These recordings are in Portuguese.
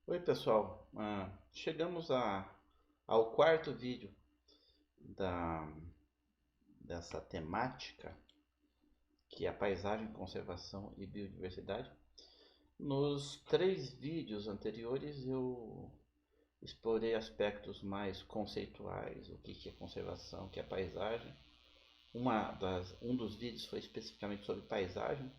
Oi pessoal, chegamos ao quarto vídeo da, dessa temática que é a paisagem, conservação e biodiversidade. Nos três vídeos anteriores eu explorei aspectos mais conceituais, o que é conservação, o que é paisagem. Um dos vídeos foi especificamente sobre paisagem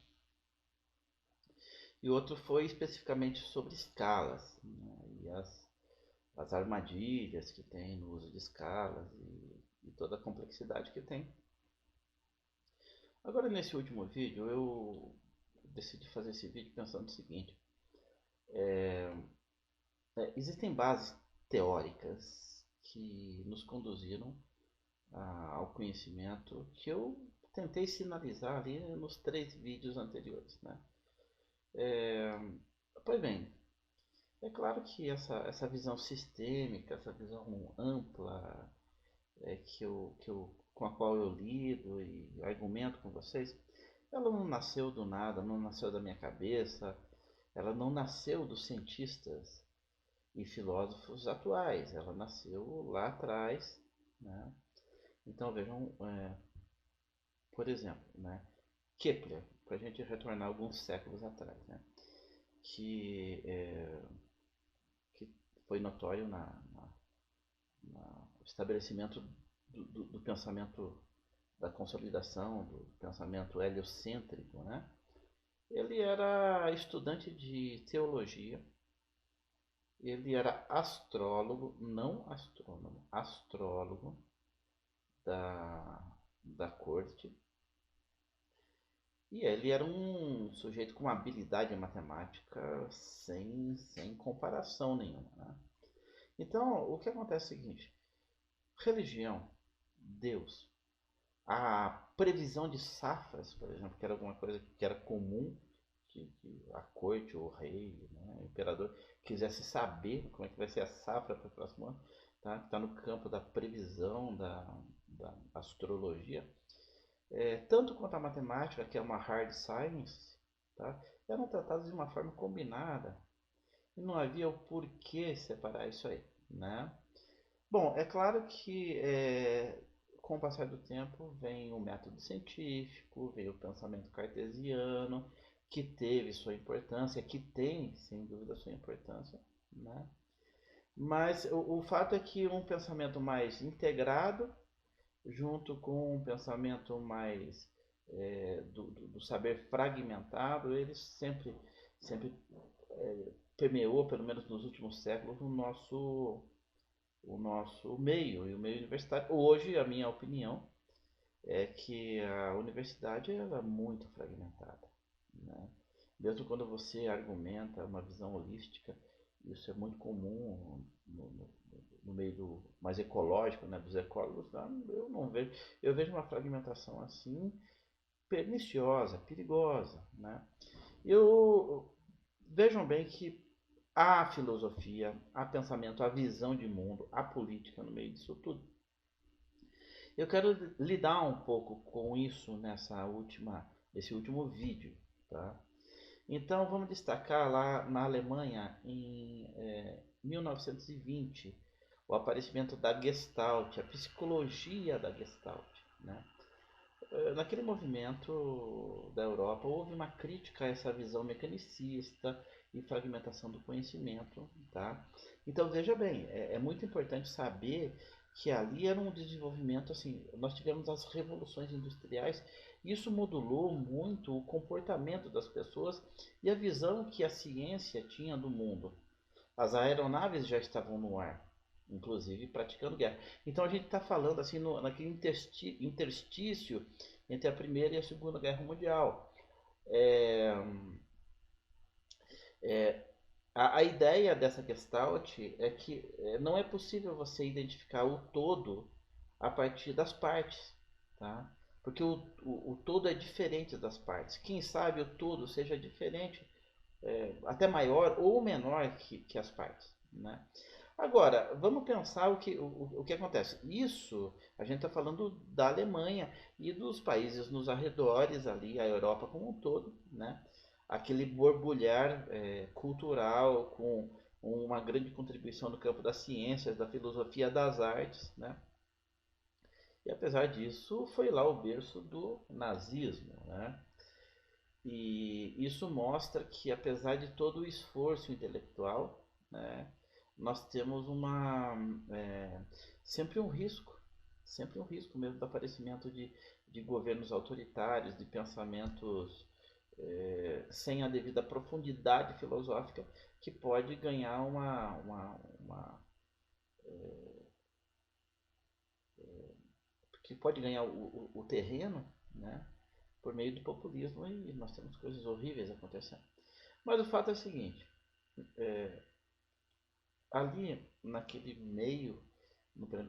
e o outro foi especificamente sobre escalas, né, e as armadilhas que tem no uso de escalas e toda a complexidade que tem. Agora, nesse último vídeo, eu decidi fazer esse vídeo pensando o seguinte: existem bases teóricas que nos conduziram ao conhecimento que eu tentei sinalizar ali nos três vídeos anteriores, né? Pois bem, é claro que essa visão sistêmica, essa visão ampla com a qual eu lido e argumento com vocês, ela não nasceu do nada, não nasceu da minha cabeça, ela não nasceu dos cientistas e filósofos atuais, ela nasceu lá atrás, né? Então vejam, por exemplo, né? Kepler, para a gente retornar alguns séculos atrás, né? que, é, que foi notório no estabelecimento do pensamento, da consolidação do pensamento heliocêntrico, né? Ele era estudante de teologia, ele era astrólogo, não astrônomo, astrólogo da, da corte, e ele era um sujeito com uma habilidade em matemática sem comparação nenhuma, né? Então, o que acontece é o seguinte: religião, Deus, a previsão de safras, por exemplo, que era alguma coisa que era comum que a corte, o rei, né, o imperador quisesse saber como é que vai ser a safra para o próximo ano, tá? Que está no campo da previsão, da astrologia. Tanto quanto a matemática, que é uma hard science, tá? Eram tratados de uma forma combinada e não havia o porquê separar isso aí, né? Bom, é claro que com o passar do tempo vem o método científico, veio o pensamento cartesiano, que teve sua importância, que tem, sem dúvida, sua importância, né? Mas o fato é que um pensamento mais integrado, junto com um pensamento mais do saber fragmentado, ele sempre permeou, pelo menos nos últimos séculos, o nosso meio e o meio universitário. Hoje, a minha opinião é que a universidade ela é muito fragmentada, né? Mesmo quando você argumenta uma visão holística, isso é muito comum no meio mais ecológico, né, dos ecólogos. Eu não vejo, eu vejo uma fragmentação assim perniciosa, perigosa, né? Eu Vejam bem que há filosofia, há pensamento, há visão de mundo, há política no meio disso tudo. Eu quero lidar um pouco com isso nesse último vídeo, tá? Então vamos destacar lá na Alemanha em 1920 o aparecimento da Gestalt, a psicologia da Gestalt, né? Naquele movimento da Europa houve uma crítica a essa visão mecanicista e fragmentação do conhecimento, tá? Então veja bem, é muito importante saber que ali era um desenvolvimento assim, nós tivemos as revoluções industriais, isso modulou muito o comportamento das pessoas e a visão que a ciência tinha do mundo. As aeronaves já estavam no ar, inclusive praticando guerra. Então a gente está falando assim naquele interstício entre a Primeira e a Segunda Guerra Mundial. É, é, a ideia dessa Gestalt é que não é possível você identificar o todo a partir das partes, tá? Porque o todo é diferente das partes. Quem sabe o todo seja diferente, até maior ou menor que as partes, né? Agora, vamos pensar o que acontece. Isso, a gente está falando da Alemanha e dos países nos arredores ali, a Europa como um todo, né? Aquele borbulhar cultural com uma grande contribuição no campo das ciências, da filosofia, das artes, né? E apesar disso, foi lá o berço do nazismo, né? E isso mostra que, apesar de todo o esforço intelectual, né, nós temos é, sempre um risco, sempre um risco mesmo do aparecimento de governos autoritários, de pensamentos sem a devida profundidade filosófica, que pode ganhar que pode ganhar o terreno, né, por meio do populismo, e nós temos coisas horríveis acontecendo. Mas o fato é o seguinte, ali naquele meio,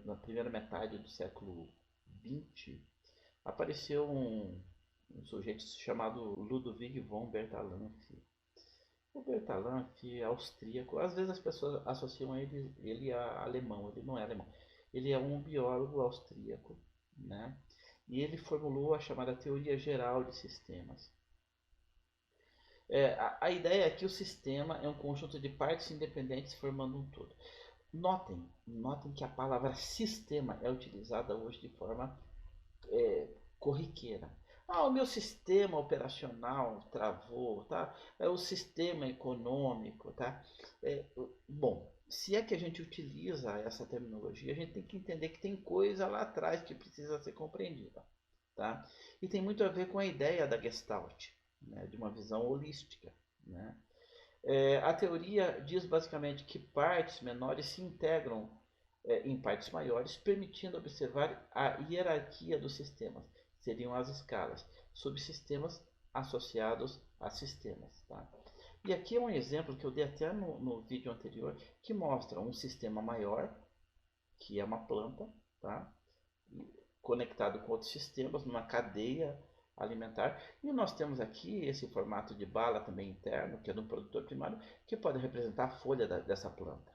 na primeira metade do século XX, apareceu um sujeito chamado Ludwig von Bertalanffy. O Bertalanffy é austríaco, às vezes as pessoas associam ele a alemão, ele não é alemão. Ele é um biólogo austríaco, né? E ele formulou a chamada teoria geral de sistemas. A ideia é que o sistema é um conjunto de partes independentes formando um todo. Notem que a palavra sistema é utilizada hoje de forma corriqueira. O meu sistema operacional travou, tá? É o sistema econômico, tá? Bom, se é que a gente utiliza essa terminologia, a gente tem que entender que tem coisa lá atrás que precisa ser compreendida, tá? E tem muito a ver com a ideia da Gestalt, né? De uma visão holística, né? A teoria diz basicamente que partes menores se integram em partes maiores, permitindo observar a hierarquia dos sistemas, seriam as escalas, subsistemas associados a sistemas. Tá? E aqui é um exemplo que eu dei até no vídeo anterior, que mostra um sistema maior, que é uma planta, tá? Conectado com outros sistemas, numa cadeia alimentar. E nós temos aqui esse formato de bala também interno, que é do produtor primário, que pode representar a folha dessa planta,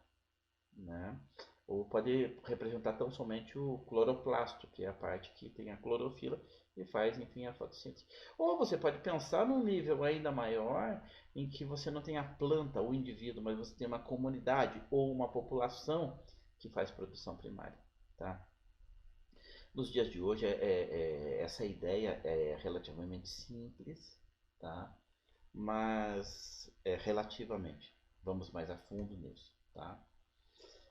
né? Ou pode representar tão somente o cloroplasto, que é a parte que tem a clorofila e faz, enfim, a fotossíntese. Ou você pode pensar num nível ainda maior, em que você não tem a planta, o indivíduo, mas você tem uma comunidade ou uma população que faz produção primária, tá? Nos dias de hoje, essa ideia é relativamente simples, tá? Mas relativamente. Vamos mais a fundo nisso, tá?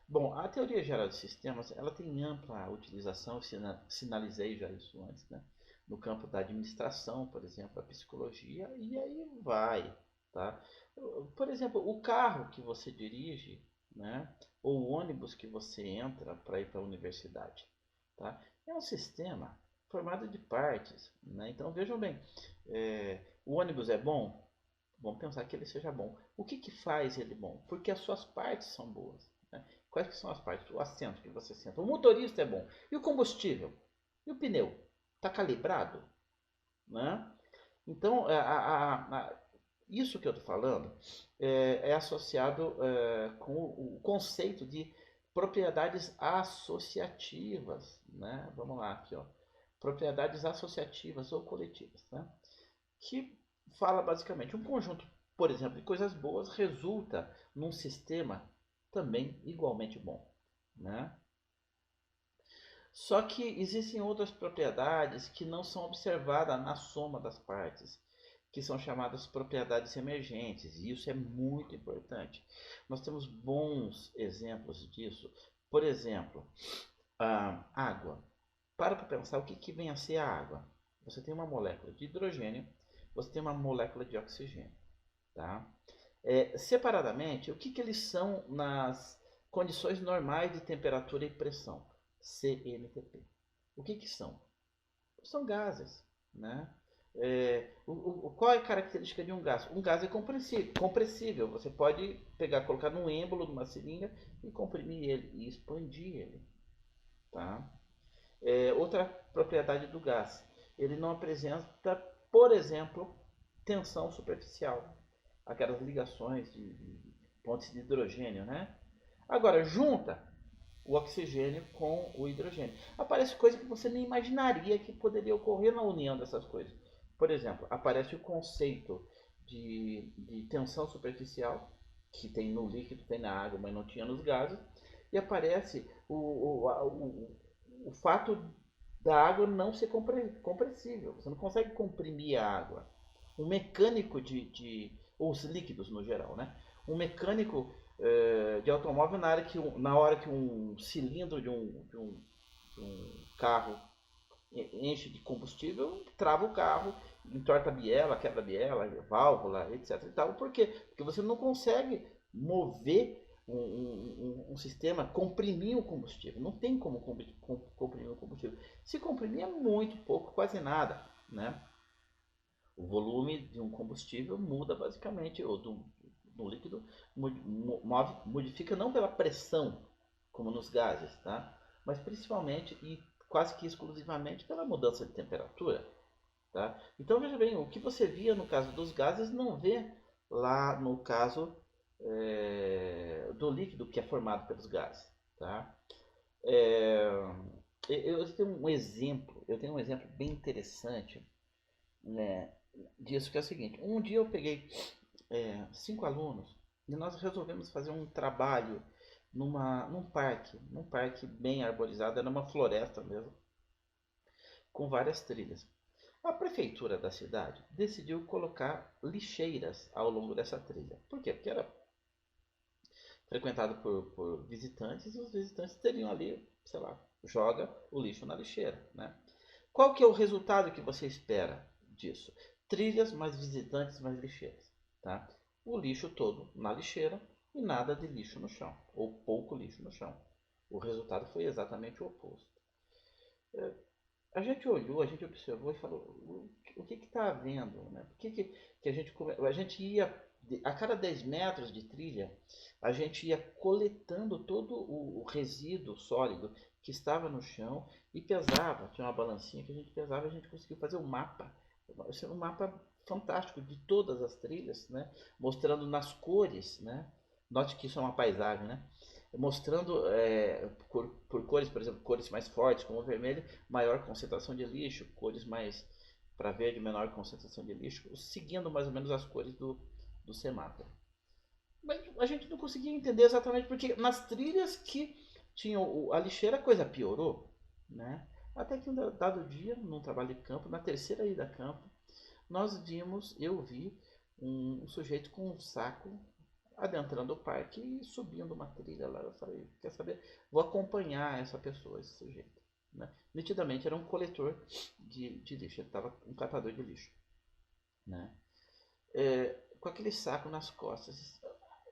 Bom, a teoria geral de sistemas, ela tem ampla utilização, sinalizei já isso antes, né? No campo da administração, por exemplo, da psicologia, e aí vai, tá? Por exemplo, o carro que você dirige, né? Ou o ônibus que você entra para ir para a universidade, tá? É um sistema formado de partes, né? Então vejam bem, o ônibus é bom? Vamos pensar que ele seja bom. O que faz ele bom? Porque as suas partes são boas, né? Quais que são as partes? O assento que você senta. O motorista é bom. E o combustível? E o pneu? Está calibrado? Né? Então, isso que eu estou falando é associado com o conceito de propriedades associativas. Né? Vamos lá, aqui, ó. Propriedades associativas ou coletivas. Né? Que fala basicamente um conjunto, por exemplo, de coisas boas resulta num sistema também igualmente bom, né? Só que existem outras propriedades que não são observadas na soma das partes, que são chamadas propriedades emergentes, e isso é muito importante. Nós temos bons exemplos disso. Por exemplo, a água. Para pensar o que vem a ser a água. Você tem uma molécula de hidrogênio, você tem uma molécula de oxigênio, tá? Separadamente, o que eles são nas condições normais de temperatura e pressão? CNTP. O que são? São gases, né? Qual é a característica de um gás? Um gás é compressível. Você pode pegar, colocar num êmbolo, numa seringa e comprimir ele e expandir ele, tá? Outra propriedade do gás, ele não apresenta, por exemplo, tensão superficial, aquelas ligações de pontes de hidrogênio, né? Agora, junta o oxigênio com o hidrogênio. Aparece coisa que você nem imaginaria que poderia ocorrer na união dessas coisas. Por exemplo, aparece o conceito de tensão superficial, que tem no líquido, tem na água, mas não tinha nos gases, e aparece o fato da água não ser compressível. Você não consegue comprimir a água. Um mecânico ou os líquidos no geral, né? Um mecânico de automóvel, na hora que um cilindro de um carro enche de combustível, trava o carro, entorta a biela, quebra a biela, válvula, etc. E tal. Por quê? Porque você não consegue mover um sistema, comprimir o combustível. Não tem como comprimir o combustível. Se comprimir é muito pouco, quase nada, né? O volume de um combustível muda basicamente, ou do líquido, modifica não pela pressão, como nos gases, tá? Mas principalmente e quase que exclusivamente pela mudança de temperatura. Tá? Então veja bem, o que você via no caso dos gases não vê lá no caso do líquido que é formado pelos gases. Tá? É, eu tenho um exemplo bem interessante, né, disso, que é o seguinte. Um dia eu peguei 5 alunos e nós resolvemos fazer um trabalho num parque bem arborizado, era uma floresta mesmo, com várias trilhas. A prefeitura da cidade decidiu colocar lixeiras ao longo dessa trilha. Por quê? Porque era frequentado por visitantes e os visitantes teriam ali, sei lá, joga o lixo na lixeira, né? Qual que é o resultado que você espera disso? Trilhas, mais visitantes, mais lixeiras, tá? O lixo todo na lixeira e nada de lixo no chão, ou pouco lixo no chão. O resultado foi exatamente o oposto. A gente olhou, a gente observou e falou, o que está havendo? Né? Por que a gente ia, a cada 10 metros de trilha, a gente ia coletando todo o resíduo sólido que estava no chão e pesava, tinha uma balancinha que a gente pesava e a gente conseguiu fazer um mapa. Um mapa fantástico de todas as trilhas, né? Mostrando nas cores, né? Note que isso é uma paisagem, né? Mostrando por cores, por exemplo, cores mais fortes, como o vermelho, maior concentração de lixo, cores mais para verde, menor concentração de lixo, seguindo mais ou menos as cores do semáforo. Mas a gente não conseguia entender exatamente porque nas trilhas que tinham a lixeira a coisa piorou, né? Até que um dado dia, num trabalho de campo, na terceira ida a campo, eu vi um sujeito com um saco adentrando o parque e subindo uma trilha lá. Eu falei, quer saber? Vou acompanhar essa pessoa, esse sujeito. Né? Nitidamente era um coletor de lixo, ele estava um catador de lixo. Né? Com aquele saco nas costas.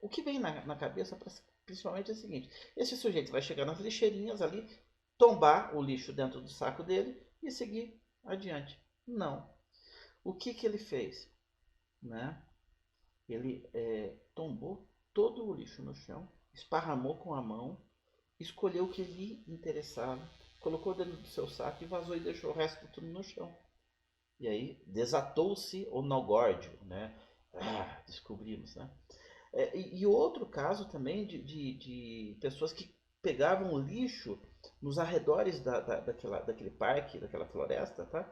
O que vem na cabeça, principalmente, é o seguinte: esse sujeito vai chegar nas lixeirinhas ali, tombar o lixo dentro do saco dele e seguir adiante. Não. O que ele fez? Né? Ele tombou todo o lixo no chão, esparramou com a mão, escolheu o que lhe interessava, colocou dentro do seu saco e vazou e deixou o resto tudo no chão. E aí desatou-se o nogórdio, né? Descobrimos, né? E outro caso também de pessoas que pegavam lixo nos arredores daquele parque, daquela floresta, tá?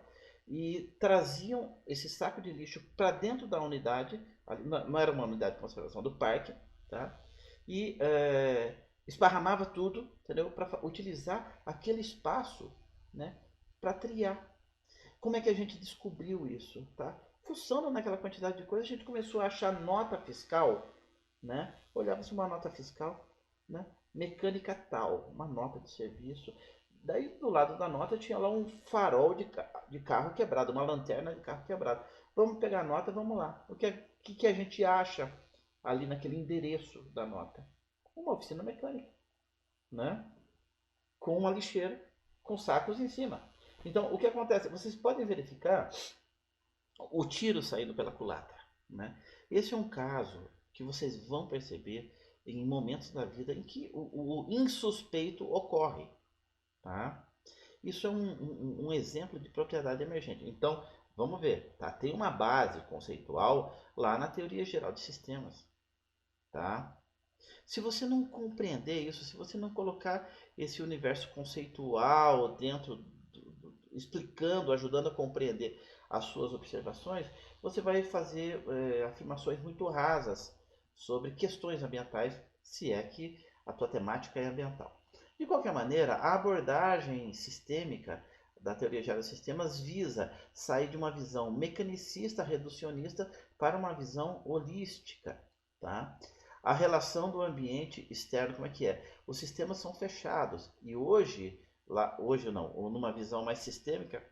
E traziam esse saco de lixo para dentro da unidade, não era uma unidade de conservação do parque, tá? E esparramava tudo, entendeu? Para utilizar aquele espaço, né? Para triar. Como é que a gente descobriu isso, tá? Fuçando naquela quantidade de coisa, a gente começou a achar nota fiscal, né? Olhava-se uma nota fiscal, né? Mecânica tal, uma nota de serviço. Daí do lado da nota tinha lá um farol de carro quebrado, uma lanterna de carro quebrado. Vamos pegar a nota, vamos lá. Que a gente acha ali naquele endereço da nota? Uma oficina mecânica, né? Com uma lixeira, com sacos em cima. Então, o que acontece? Vocês podem verificar o tiro saindo pela culatra, né? Esse é um caso que vocês vão perceber em momentos da vida em que o insuspeito ocorre, tá? Isso é um exemplo de propriedade emergente. Então, vamos ver, tá? Tem uma base conceitual lá na teoria geral de sistemas, tá? Se você não compreender isso, se você não colocar esse universo conceitual dentro, explicando, ajudando a compreender as suas observações, você vai fazer afirmações muito rasas sobre questões ambientais, se é que a tua temática é ambiental. De qualquer maneira, a abordagem sistêmica da teoria geral dos sistemas visa sair de uma visão mecanicista, reducionista, para uma visão holística. Tá? A relação do ambiente externo, como é que é? Os sistemas são fechados e hoje não, ou numa visão mais sistêmica,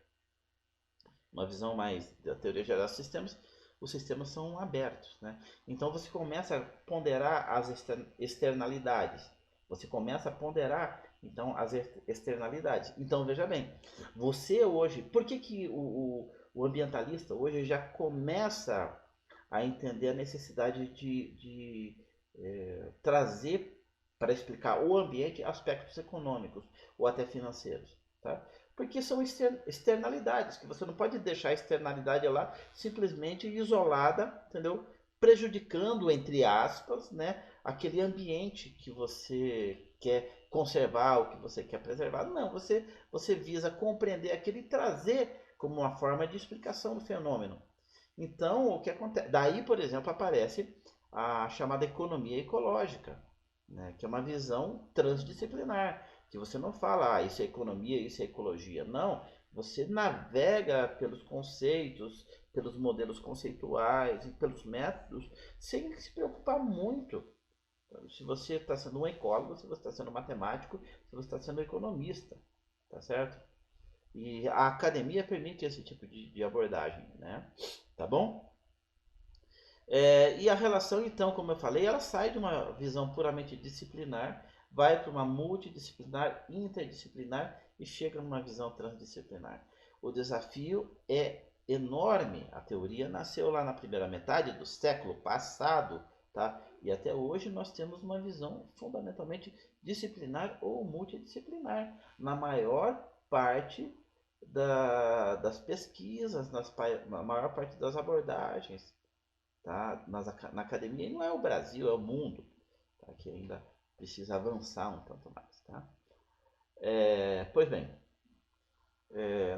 uma visão mais da teoria geral dos sistemas, os sistemas são abertos. Né? Então você começa a ponderar as externalidades. Você começa a ponderar então as externalidades. Então veja bem, você hoje, por que o ambientalista hoje já começa a entender a necessidade de trazer para explicar o ambiente aspectos econômicos ou até financeiros, tá? Porque são externalidades, que você não pode deixar a externalidade lá simplesmente isolada, entendeu? Prejudicando, entre aspas, né, aquele ambiente que você quer conservar, o que você quer preservar. Não, você visa compreender aquele e trazer como uma forma de explicação do fenômeno. Então, o que acontece? Daí, por exemplo, aparece a chamada economia ecológica, né, que é uma visão transdisciplinar, que você não fala, isso é economia, isso é ecologia. Não, você navega pelos conceitos, pelos modelos conceituais e pelos métodos, sem se preocupar muito se você está sendo um ecólogo, se você está sendo um matemático, se você está sendo um economista, tá certo? E a academia permite esse tipo de abordagem, né? Tá bom? E a relação, então, como eu falei, ela sai de uma visão puramente disciplinar, vai para uma multidisciplinar, interdisciplinar e chega numa visão transdisciplinar. O desafio é enorme. A teoria nasceu lá na primeira metade do século passado, tá? E até hoje nós temos uma visão fundamentalmente disciplinar ou multidisciplinar na maior parte das pesquisas, na maior parte das abordagens, tá? Na academia, e não é o Brasil, é o mundo, tá? Que ainda precisa avançar um tanto mais. Tá? Pois bem,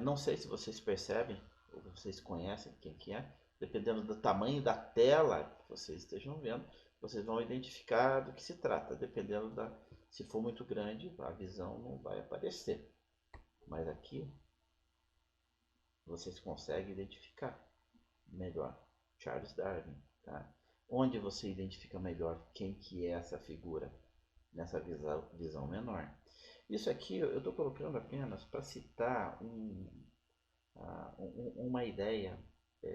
não sei se vocês percebem, ou vocês conhecem quem que é, dependendo do tamanho da tela que vocês estejam vendo, vocês vão identificar do que se trata, dependendo se for muito grande, a visão não vai aparecer. Mas aqui vocês conseguem identificar melhor Charles Darwin, tá? Onde você identifica melhor quem que é essa figura nessa visão menor. Isso aqui eu estou colocando apenas para citar uma ideia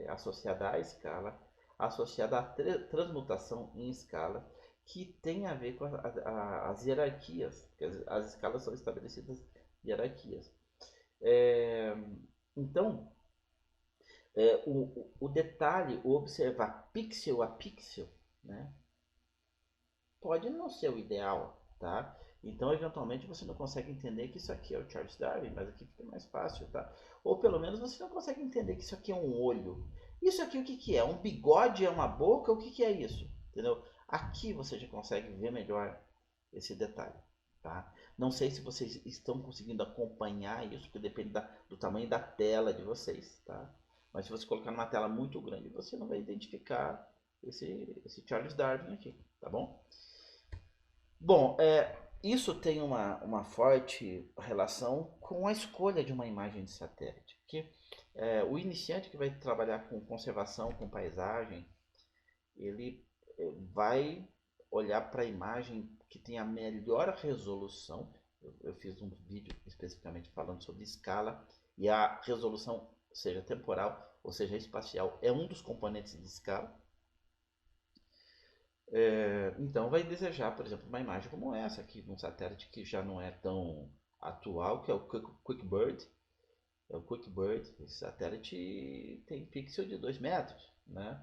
associada à escala, associada à transmutação em escala, que tem a ver com as hierarquias, porque as escalas são estabelecidas hierarquias. Então, o detalhe, o observar pixel a pixel, né, pode não ser o ideal, tá? Então, eventualmente, você não consegue entender que isso aqui é o Charles Darwin, mas aqui fica mais fácil, tá? Ou pelo menos você não consegue entender que isso aqui é um olho. Isso aqui o que que é? Um bigode é uma boca? O que que é isso? Entendeu? Aqui você já consegue ver melhor esse detalhe, tá? Não sei se vocês estão conseguindo acompanhar isso, porque depende do tamanho da tela de vocês, tá? Mas se você colocar numa tela muito grande, você não vai identificar esse Charles Darwin aqui, tá bom? Bom, isso tem uma forte relação com a escolha de uma imagem de satélite. Porque o iniciante que vai trabalhar com conservação, com paisagem, ele vai olhar para a imagem que tem a melhor resolução. Eu fiz um vídeo especificamente falando sobre escala e a resolução, seja temporal ou seja espacial, é um dos componentes de escala. Então vai desejar, por exemplo, uma imagem como essa aqui, num satélite que já não é tão atual, que é o QuickBird. É o QuickBird. Esse satélite tem pixel de 2 metros, né?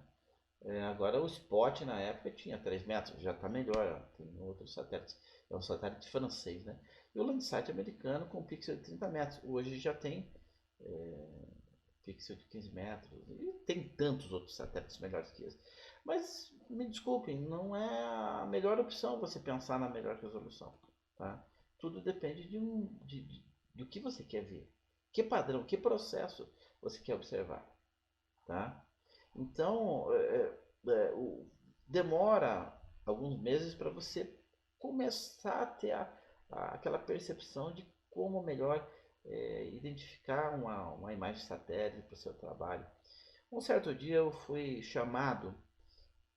Agora o Spot na época tinha 3 metros, já está melhor. Tem outros satélites. É um satélite francês, né? E o Landsat americano com pixel de 30 metros. Hoje já tem pixel de 15 metros. E tem tantos outros satélites melhores que esse. Mas me desculpem, não é a melhor opção você pensar na melhor resolução. Tá? Tudo depende do que você quer ver. Que padrão, que processo você quer observar. Tá? Então, demora alguns meses para você começar a ter aquela percepção de como melhor identificar uma imagem satélite para o seu trabalho. Um certo dia eu fui chamado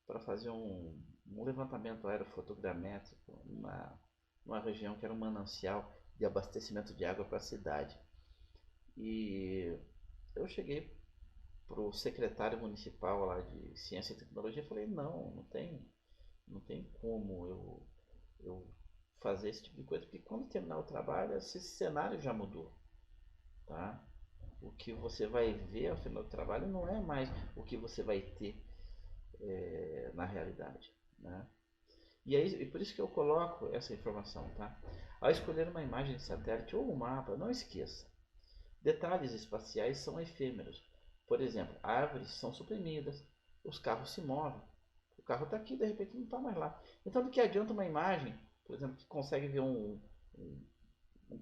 para fazer um levantamento aerofotogramétrico numa região que era um manancial de abastecimento de água para a cidade. E eu cheguei para o secretário municipal lá de Ciência e Tecnologia e falei, não tem como eu fazer esse tipo de coisa, porque quando terminar o trabalho, esse cenário já mudou, tá? O que você vai ver ao final do trabalho não é mais o que você vai ter na realidade, né? E aí, por isso que eu coloco essa informação, tá? Ao escolher uma imagem de satélite ou um mapa, não esqueça, detalhes espaciais são efêmeros. Por exemplo, árvores são suprimidas, os carros se movem. O carro está aqui, de repente não está mais lá. Então, do que adianta uma imagem, por exemplo, que consegue ver um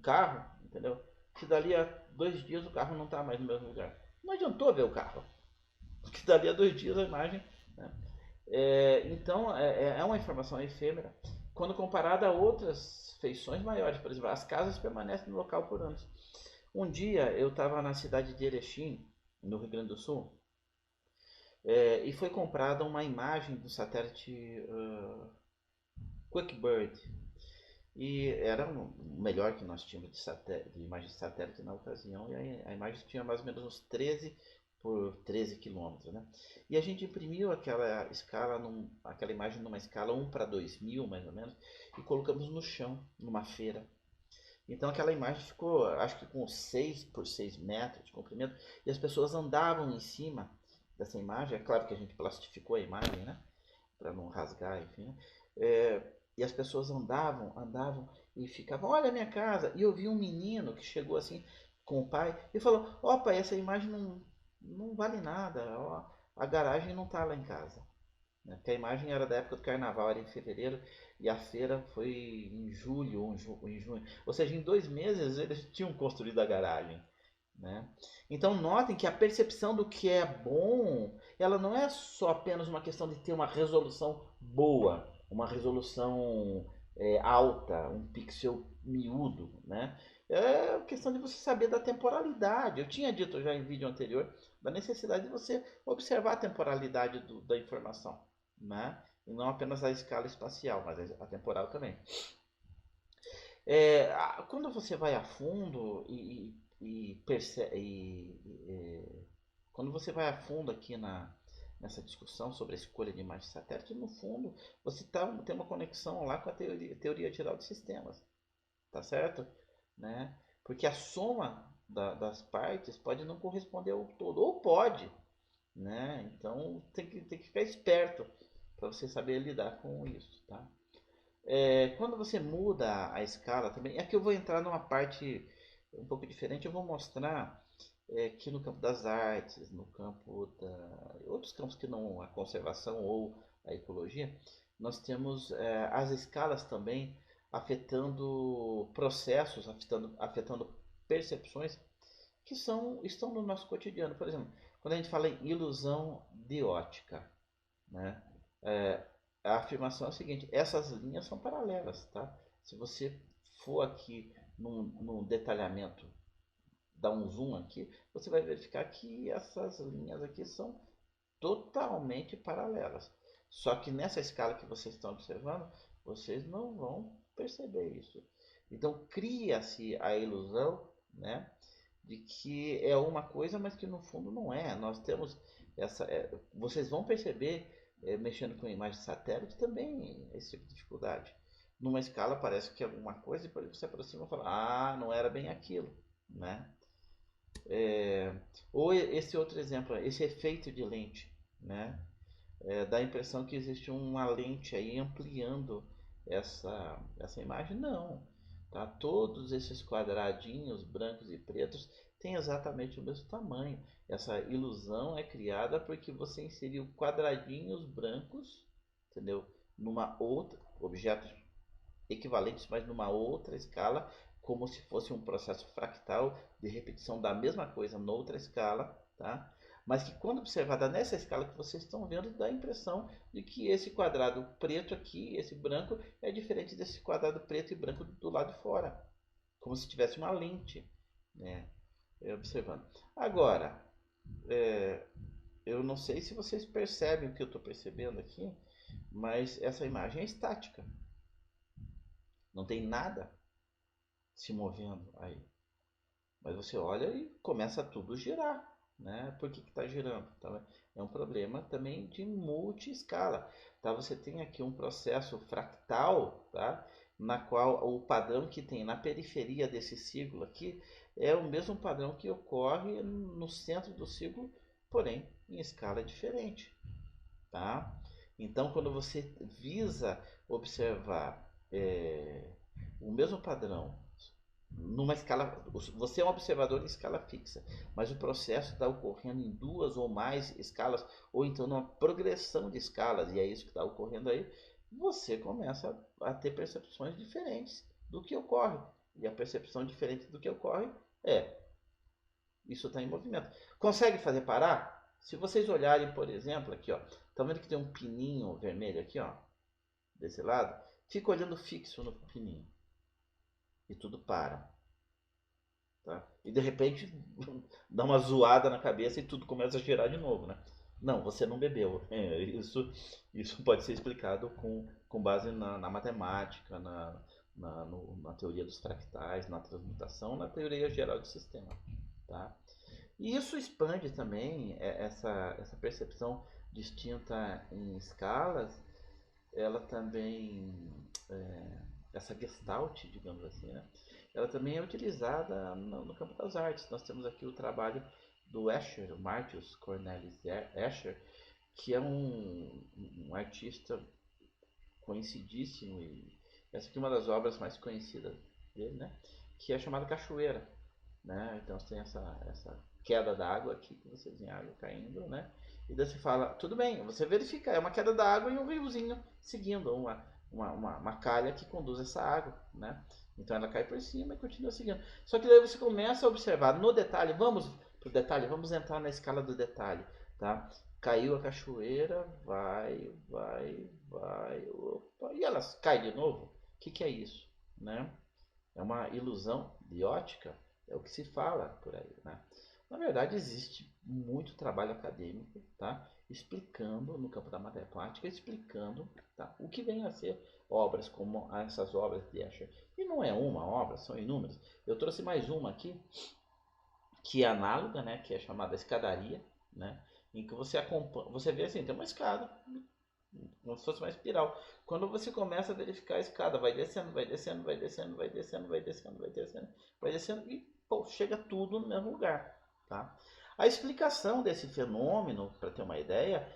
carro, entendeu? Se dali a 2 dias o carro não está mais no mesmo lugar. Não adiantou ver o carro, porque dali a 2 dias a imagem, né? Então, é uma informação efêmera quando comparada a outras feições maiores. Por exemplo, as casas permanecem no local por anos. Um dia eu estava na cidade de Erechim, no Rio Grande do Sul, e foi comprada uma imagem do satélite QuickBird. E era o melhor que nós tínhamos de imagem de satélite na ocasião. E a imagem tinha mais ou menos uns 13 por 13 quilômetros, né? E a gente imprimiu aquela imagem numa escala 1:2000, mais ou menos, e colocamos no chão, numa feira. Então aquela imagem ficou, acho que com 6 por 6 metros de comprimento, e as pessoas andavam em cima dessa imagem. É claro que a gente plastificou a imagem, né? Para não rasgar, enfim, né? E as pessoas andavam e ficavam, olha a minha casa. E eu vi um menino que chegou assim com o pai e falou, ó pai, essa imagem não vale nada, ó, a garagem não está lá em casa. Né? Porque a imagem era da época do carnaval, era em fevereiro, e a feira foi em julho ou em junho. Ou seja, em 2 meses eles tinham construído a garagem. Né? Então notem que a percepção do que é bom, ela não é só apenas uma questão de ter uma resolução boa, uma resolução alta, um pixel miúdo, né? É questão de você saber da temporalidade. Eu tinha dito já em vídeo anterior da necessidade de você observar a temporalidade da informação, né? E não apenas a escala espacial, mas a temporal também. Quando você vai a fundo e percebe, quando você vai a fundo aqui nessa discussão sobre a escolha de imagem de satélite, no fundo você tem uma conexão lá com a teoria geral de sistemas, tá certo? Né? Porque a soma das partes pode não corresponder ao todo, ou pode, né? Então tem que ficar esperto para você saber lidar com isso, tá? Quando você muda a escala também, aqui eu vou entrar numa parte um pouco diferente. Eu vou mostrar que no campo das artes, no campo outros campos que não a conservação ou a ecologia, nós temos as escalas também afetando processos, afetando percepções que estão no nosso cotidiano. Por exemplo, quando a gente fala em ilusão de ótica, né? É, a afirmação é a seguinte: essas linhas são paralelas, tá? Se você for aqui num detalhamento, dar um zoom aqui, você vai verificar que essas linhas aqui são totalmente paralelas. Só que nessa escala que vocês estão observando, vocês não vão perceber isso. Então cria-se a ilusão, né, de que é uma coisa, mas que no fundo não é. Nós temos vocês vão perceber mexendo com imagem de satélite também esse tipo de dificuldade. Numa escala parece que é alguma coisa e depois você aproxima e fala, ah, não era bem aquilo, né? Ou esse outro exemplo, esse efeito de lente, né? Dá a impressão que existe uma lente aí ampliando essa imagem. Não, tá? Todos esses quadradinhos brancos e pretos têm exatamente o mesmo tamanho. Essa ilusão é criada porque você inseriu quadradinhos brancos, entendeu? Numa outra objetos equivalentes, mas numa outra escala, como se fosse um processo fractal de repetição da mesma coisa noutra escala, tá? mas que quando observada nessa escala que vocês estão vendo, dá a impressão de que esse quadrado preto aqui, esse branco, é diferente desse quadrado preto e branco do lado de fora, como se tivesse uma lente, né, observando. Agora, eu não sei se vocês percebem o que eu estou percebendo aqui, mas essa imagem é estática. Não tem nada se movendo aí. Mas você olha e começa tudo a girar, né? Por que está girando? Então, é um problema também de multi-escala. Tá? Você tem aqui um processo fractal, tá? Na qual o padrão que tem na periferia desse círculo aqui é o mesmo padrão que ocorre no centro do círculo, porém em escala diferente. Tá? Então, quando você visa observar o mesmo padrão numa escala, você é um observador em escala fixa, mas o processo está ocorrendo em duas ou mais escalas, ou então numa progressão de escalas, e é isso que está ocorrendo aí, você começa a ter percepções diferentes do que ocorre. E a percepção diferente do que ocorre isso está em movimento. Consegue fazer parar? Se vocês olharem, por exemplo, aqui, ó, tá vendo que tem um pininho vermelho aqui, ó, desse lado? Fica olhando fixo no pininho e tudo para. Tá? E de repente dá uma zoada na cabeça e tudo começa a girar de novo, né? Não, você não bebeu. Isso pode ser explicado com base na matemática, na teoria dos fractais, na transmutação, na teoria geral do sistema. Tá? E isso expande também essa percepção distinta em escalas, ela também, essa gestalt, digamos assim, né? Ela também é utilizada no campo das artes. Nós temos aqui o trabalho do Escher, o Martius Cornelis Escher, que é um artista conhecidíssimo, e essa aqui é uma das obras mais conhecidas dele, né? Que é chamada Cachoeira, né? Então você tem essa queda d'água aqui, que vocês veem a água caindo, né? E daí você fala, tudo bem, você verifica, é uma queda d'água e um riozinho seguindo, uma calha que conduz essa água, né? Então ela cai por cima e continua seguindo. Só que daí você começa a observar no detalhe, vamos pro detalhe, vamos entrar na escala do detalhe, tá? Caiu a cachoeira, vai, opa, e ela cai de novo. O que é isso, né? É uma ilusão de ótica, é o que se fala por aí, né? Na verdade, existe muito trabalho acadêmico, tá? Explicando, no campo da matemática, explicando, tá? O que vem a ser obras como essas obras de Escher. E não é uma obra, são inúmeras. Eu trouxe mais uma aqui, que é análoga, né? Que é chamada escadaria, né? Em que você acompanha, você vê assim, tem uma escada, como se fosse uma espiral. Quando você começa a verificar a escada, vai descendo, vai descendo, vai descendo, vai descendo, vai descendo, vai descendo, vai descendo e pô, chega tudo no mesmo lugar. Tá? A explicação desse fenômeno, para ter uma ideia,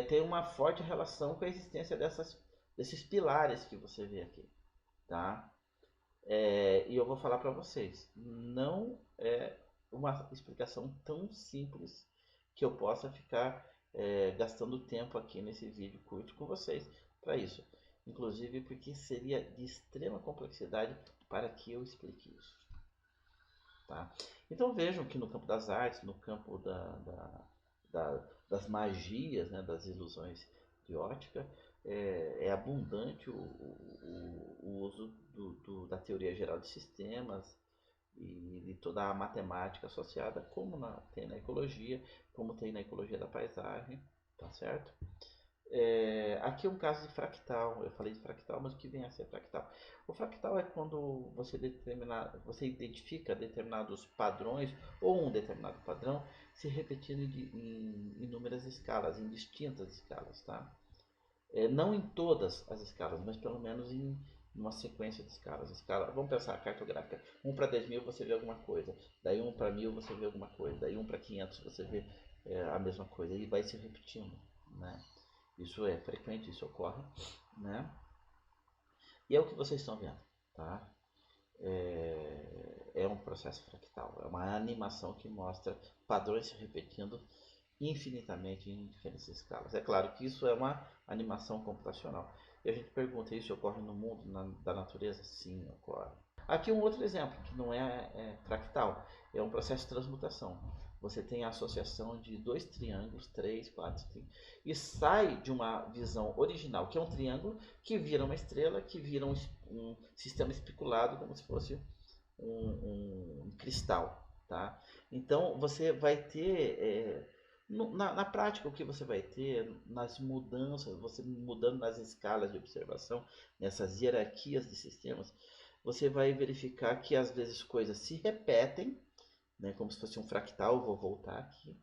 tem uma forte relação com a existência desses pilares que você vê aqui. Tá? E eu vou falar para vocês, não é uma explicação tão simples que eu possa ficar gastando tempo aqui nesse vídeo curto com vocês para isso. Inclusive porque seria de extrema complexidade para que eu explique isso. Tá? Então vejam que no campo das artes, no campo das magias, né, das ilusões de ótica, é abundante o uso da teoria geral de sistemas e de toda a matemática associada, como tem na ecologia, como tem na ecologia da paisagem, tá certo? Aqui é um caso de fractal. Eu falei de fractal, mas o que vem a ser fractal? O fractal é quando você identifica determinados padrões ou um determinado padrão se repetindo em inúmeras escalas, em distintas escalas, tá? Não em todas as escalas, mas pelo menos em uma sequência de escalas. Vamos pensar, cartográfica. 1 para 10.000 você vê alguma coisa, daí 1 para 1.000 você vê alguma coisa, daí 1 para 500 você vê a mesma coisa, e vai se repetindo, né? Isso é frequente, isso ocorre, né? E é o que vocês estão vendo, tá? É um processo fractal, é uma animação que mostra padrões se repetindo infinitamente em diferentes escalas. É claro que isso é uma animação computacional. E a gente pergunta, isso ocorre no mundo da natureza? Sim, ocorre. Aqui um outro exemplo, que não é fractal, é um processo de transmutação. você tem a associação de dois triângulos, três, quatro, e sai de uma visão original, que é um triângulo, que vira uma estrela, que vira um sistema especulado, como se fosse um cristal, tá? Então você vai ter na prática o que você vai ter nas mudanças, você mudando nas escalas de observação, nessas hierarquias de sistemas, você vai verificar que às vezes coisas se repetem, né, como se fosse um fractal. Vou voltar aqui,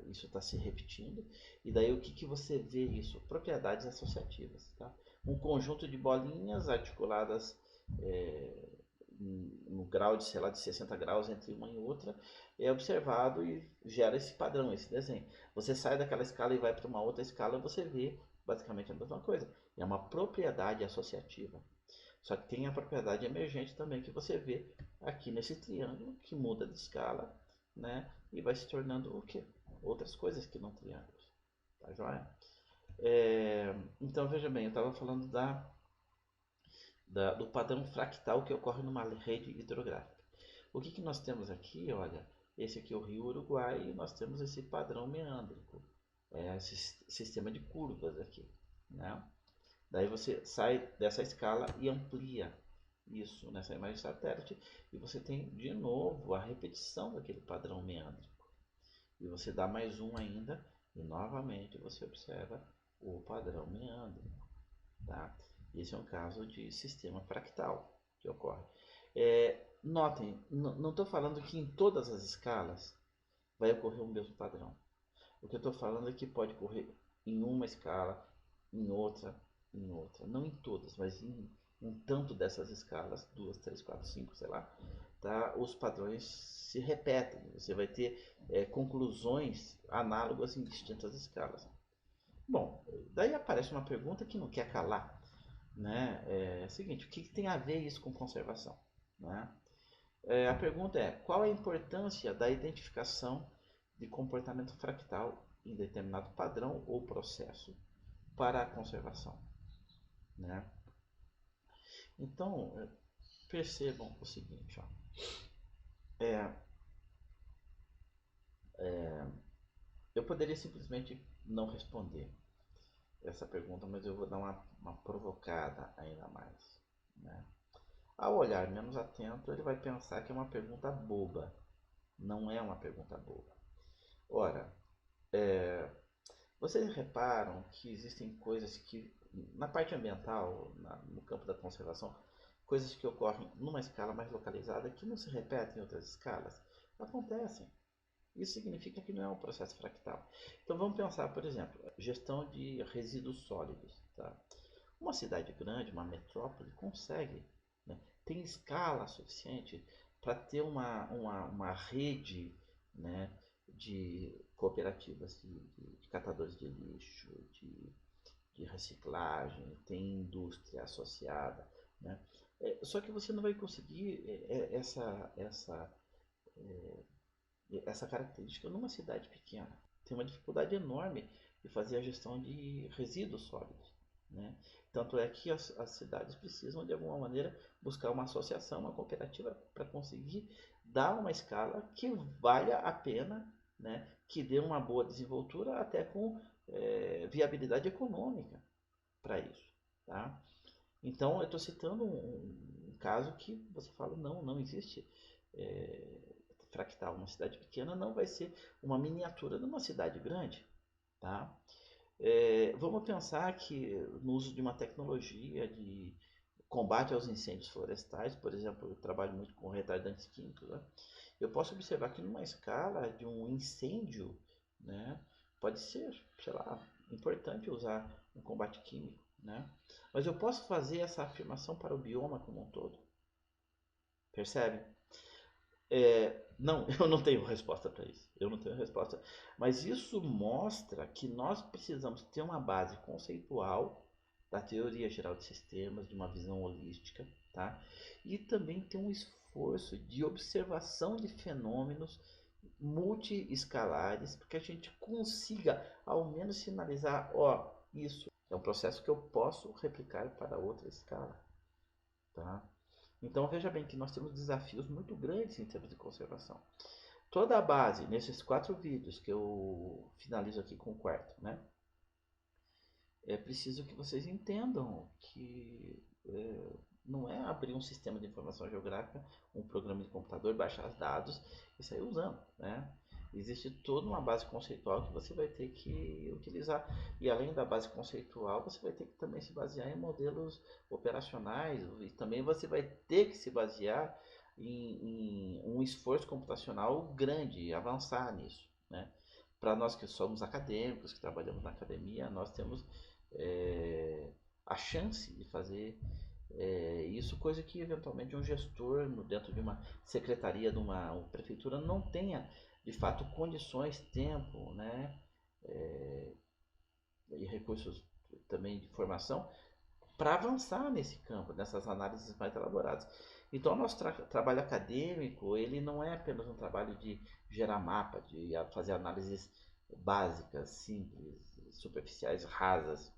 isso está se repetindo, e daí o que, que você vê isso? Propriedades associativas, tá? Um conjunto de bolinhas articuladas no grau de, sei lá, de 60 graus entre uma e outra, é observado e gera esse padrão, esse desenho. Você sai daquela escala e vai para uma outra escala, você vê basicamente a mesma coisa. É uma propriedade associativa. Só que tem a propriedade emergente também, que você vê aqui nesse triângulo, que muda de escala, né? E vai se tornando o quê? Outras coisas que não triângulos. Tá joia? Então veja bem, eu estava falando do padrão fractal que ocorre numa rede hidrográfica. O que, que nós temos aqui? Olha, esse aqui é o rio Uruguai e nós temos esse padrão meândrico, esse sistema de curvas aqui, né? Daí você sai dessa escala e amplia isso nessa imagem satélite e você tem de novo a repetição daquele padrão meândrico. E você dá mais um ainda e novamente você observa o padrão meândrico, tá? Esse é um caso de sistema fractal que ocorre. Notem, não estou falando que em todas as escalas vai ocorrer o mesmo padrão. O que eu estou falando é que pode ocorrer em uma escala, em outra, em outra. Não em todas, mas em um tanto dessas escalas, 2, 3, 4, 5, sei lá, tá? Os padrões se repetem. Você vai ter conclusões análogas em distintas escalas. Bom, daí aparece uma pergunta que não quer calar, né? É o seguinte, o que tem a ver isso com conservação? Né? A pergunta é, qual a importância da identificação de comportamento fractal em determinado padrão ou processo para a conservação? Né? Então, percebam o seguinte, ó. Eu poderia simplesmente não responder essa pergunta, mas eu vou dar uma provocada ainda mais. Né? Ao olhar menos atento, ele vai pensar que é uma pergunta boba. Não é uma pergunta boba. Ora, vocês reparam que existem coisas que, na parte ambiental, no campo da conservação, coisas que ocorrem numa escala mais localizada que não se repetem em outras escalas? Acontecem. Isso significa que não é um processo fractal. Então vamos pensar, por exemplo, gestão de resíduos sólidos. Tá? Uma cidade grande, uma metrópole, consegue, né, tem escala suficiente para ter uma rede, né, de cooperativas de catadores de lixo, de reciclagem, tem indústria associada. Né? Só que você não vai conseguir essa característica numa cidade pequena. Tem uma dificuldade enorme de fazer a gestão de resíduos sólidos. Né? Tanto é que as cidades precisam, de alguma maneira, buscar uma associação, uma cooperativa, para conseguir dar uma escala que valha a pena, né? Que dê uma boa desenvoltura, até com viabilidade econômica para isso. Tá? Então, eu estou citando um caso que você fala, não existe fractal. Uma cidade pequena não vai ser uma miniatura de uma cidade grande. Tá? Vamos pensar que no uso de uma tecnologia de combate aos incêndios florestais, por exemplo, eu trabalho muito com retardantes químicos, né? Eu posso observar que numa escala de um incêndio, né, pode ser, sei lá, importante usar um combate químico, né? Mas eu posso fazer essa afirmação para o bioma como um todo. Percebe? Não, eu não tenho resposta para isso. Eu não tenho resposta. Mas isso mostra que nós precisamos ter uma base conceitual da teoria geral de sistemas, de uma visão holística, tá? E também ter um esforço de observação de fenômenos multiescalares, para que a gente consiga ao menos sinalizar, ó, isso é um processo que eu posso replicar para outra escala, tá? Então veja bem que nós temos desafios muito grandes em termos de conservação. Toda a base, nesses 4 vídeos que eu finalizo aqui com o quarto, né? É preciso que vocês entendam que não é abrir um sistema de informação geográfica, um programa de computador, baixar os dados e sair usando, né? Existe toda uma base conceitual que você vai ter que utilizar. E além da base conceitual, você vai ter que também se basear em modelos operacionais e também você vai ter que se basear em um esforço computacional grande, avançar nisso, né? Para nós que somos acadêmicos, que trabalhamos na academia, nós temos a chance de fazer isso, coisa que eventualmente um gestor dentro de uma secretaria, de uma prefeitura, não tenha de fato condições, tempo, né, e recursos também de formação para avançar nesse campo, nessas análises mais elaboradas. Então, o nosso trabalho acadêmico, ele não é apenas um trabalho de gerar mapa, de fazer análises básicas, simples, superficiais, rasas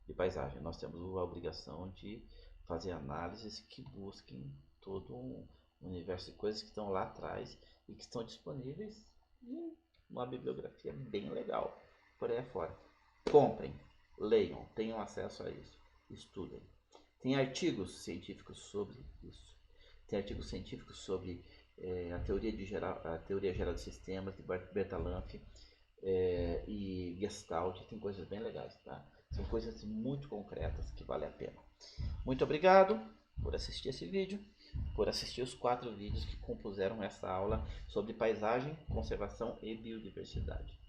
de paisagem. Nós temos a obrigação de fazer análises que busquem todo um universo de coisas que estão lá atrás e que estão disponíveis em uma bibliografia bem legal por aí fora. Comprem, leiam, tenham acesso a isso, estudem. Tem artigos científicos sobre isso. Tem artigos científicos sobre a teoria geral de sistemas de Bertalanffy e Gestalt. Tem coisas bem legais, tá? São coisas muito concretas que vale a pena. Muito obrigado por assistir esse vídeo, por assistir os 4 vídeos que compuseram essa aula sobre paisagem, conservação e biodiversidade.